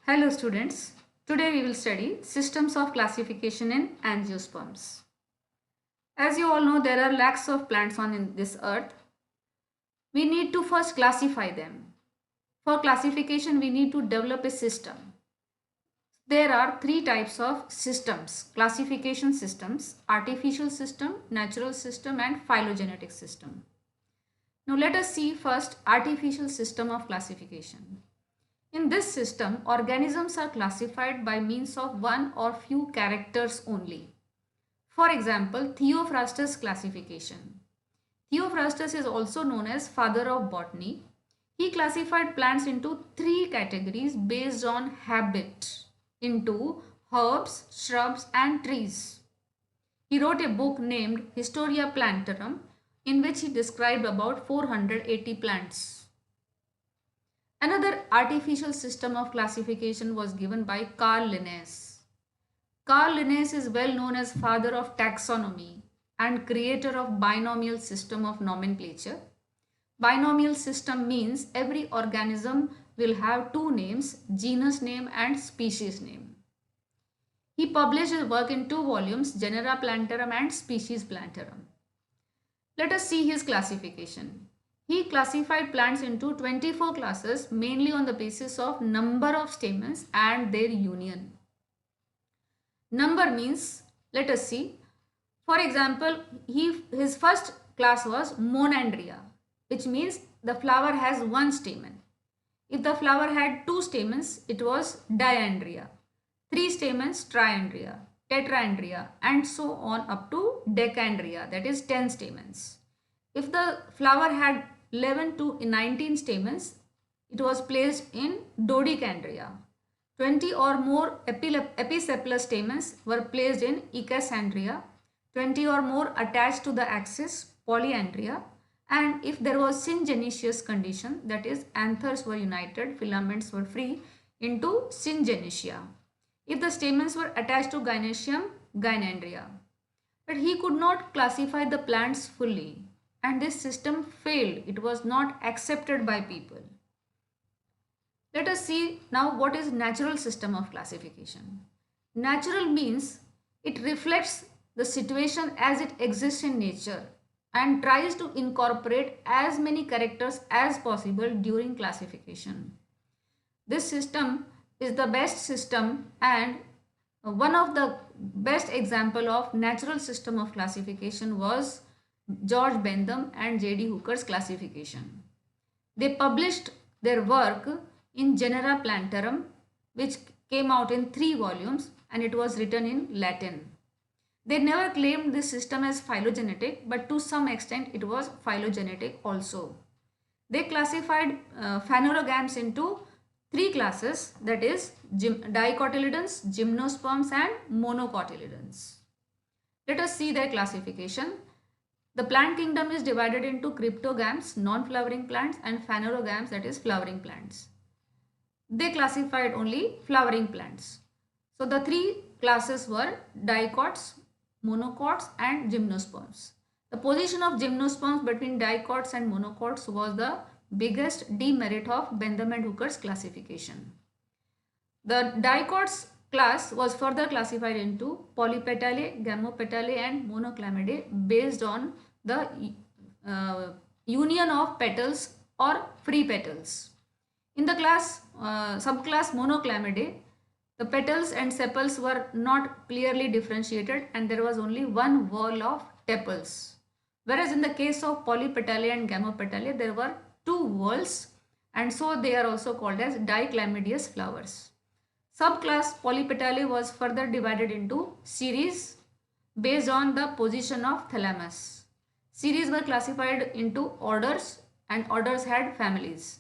Hello students, today we will study systems of classification in angiosperms. As you all know, there are lakhs of plants on this earth. We need to first classify them. For classification, we need to develop a system. There are three types of systems: classification systems, artificial system, natural system and phylogenetic system. Now let us see first artificial system of classification. In this system, organisms are classified by means of one or few characters only. For example, Theophrastus classification. Theophrastus is also known as father of botany. He classified plants into three categories based on habit into herbs, shrubs and trees. He wrote a book named Historia Plantarum in which he described about 480 plants. Another artificial system of classification was given by Carl Linnaeus. Carl Linnaeus is well known as father of taxonomy and creator of binomial system of nomenclature. Binomial system means every organism will have two names, genus name and species name. He published his work in two volumes, Genera Plantarum and Species Plantarum. Let us see his classification. He classified plants into 24 classes mainly on the basis of number of stamens and their union. Number means, let us see. For example, his first class was Monandria, which means the flower has one stamen. If the flower had two stamens, it was Diandria. Three stamens, Triandria, Tetrandria, and so on up to Decandria, that is 10 stamens. If the flower had 11 to 19 stamens, it was placed in Dodecandria. 20 or more episepalous stamens were placed in Echasandria. 20 or more attached to the axis, Polyandria. And if there was syngenesious condition, that is anthers were united, filaments were free, into Syngenisia. If the stamens were attached to gynoecium, Gynandria. But he could not classify the plants fully and this system failed. It was not accepted by people. Let us see now what is natural system of classification. Natural means it reflects the situation as it exists in nature and tries to incorporate as many characters as possible during classification. This system is the best system and one of the best example of natural system of classification was George Bentham and J.D. Hooker's classification. They published their work in Genera Plantarum, which came out in 3 volumes and it was written in Latin. They never claimed this system as phylogenetic, but to some extent it was phylogenetic also. They classified phanerogams into 3 classes, that is dicotyledons, gymnosperms and monocotyledons. Let us see their classification. The plant kingdom is divided into cryptogams, non-flowering plants, and phanerogams, that is flowering plants. They classified only flowering plants. So the 3 classes were dicots, monocots and gymnosperms. The position of gymnosperms between dicots and monocots was the biggest demerit of Bentham and Hooker's classification. The dicots class was further classified into polypetalae, gamopetalae and monoclamidae based on the union of petals or free petals. In the class subclass monoclamidae, the petals and sepals were not clearly differentiated and there was only one whorl of tepals. Whereas in the case of polypetalae and gamopetalae, there were 2 whorls and so they are also called as dichlamydeous flowers. Subclass polypetalae was further divided into series based on the position of thalamus. Series were classified into orders and orders had families.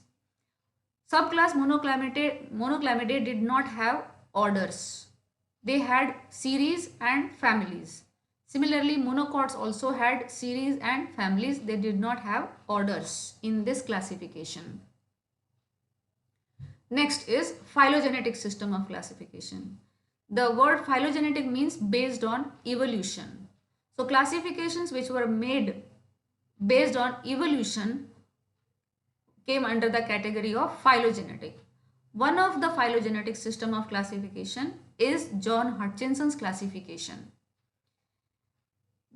Subclass monoclamidae did not have orders. They had series and families. Similarly, monocots also had series and families. They did not have orders in this classification. Next is phylogenetic system of classification. The word phylogenetic means based on evolution. So classifications which were made based on evolution came under the category of phylogenetic. One of the phylogenetic system of classification is John Hutchinson's classification.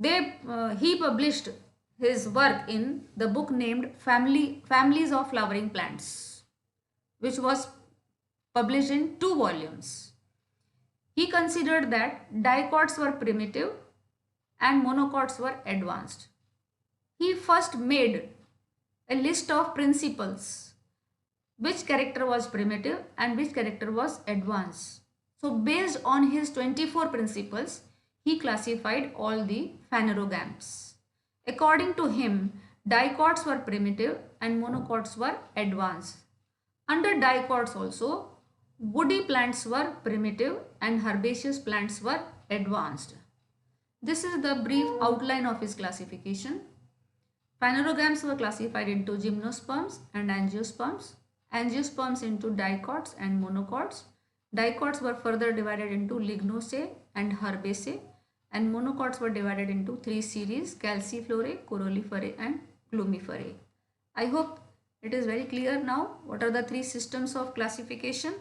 He published his work in the book named Families of Flowering Plants, which was published in 2 volumes. He considered that dicots were primitive and monocots were advanced. He first made a list of principles, which character was primitive and which character was advanced. So based on his 24 principles, he classified all the phanerogams. According to him, dicots were primitive and monocots were advanced. Under dicots also, woody plants were primitive and herbaceous plants were advanced. This is the brief outline of his classification. Phanerogams were classified into gymnosperms and angiosperms. Angiosperms into dicots and monocots. Dicots were further divided into lignosae and herbaceae, and monocots were divided into 3 series: calciflorae, coroliferae and plumiferae. I hope it is very clear now what are the 3 systems of classification.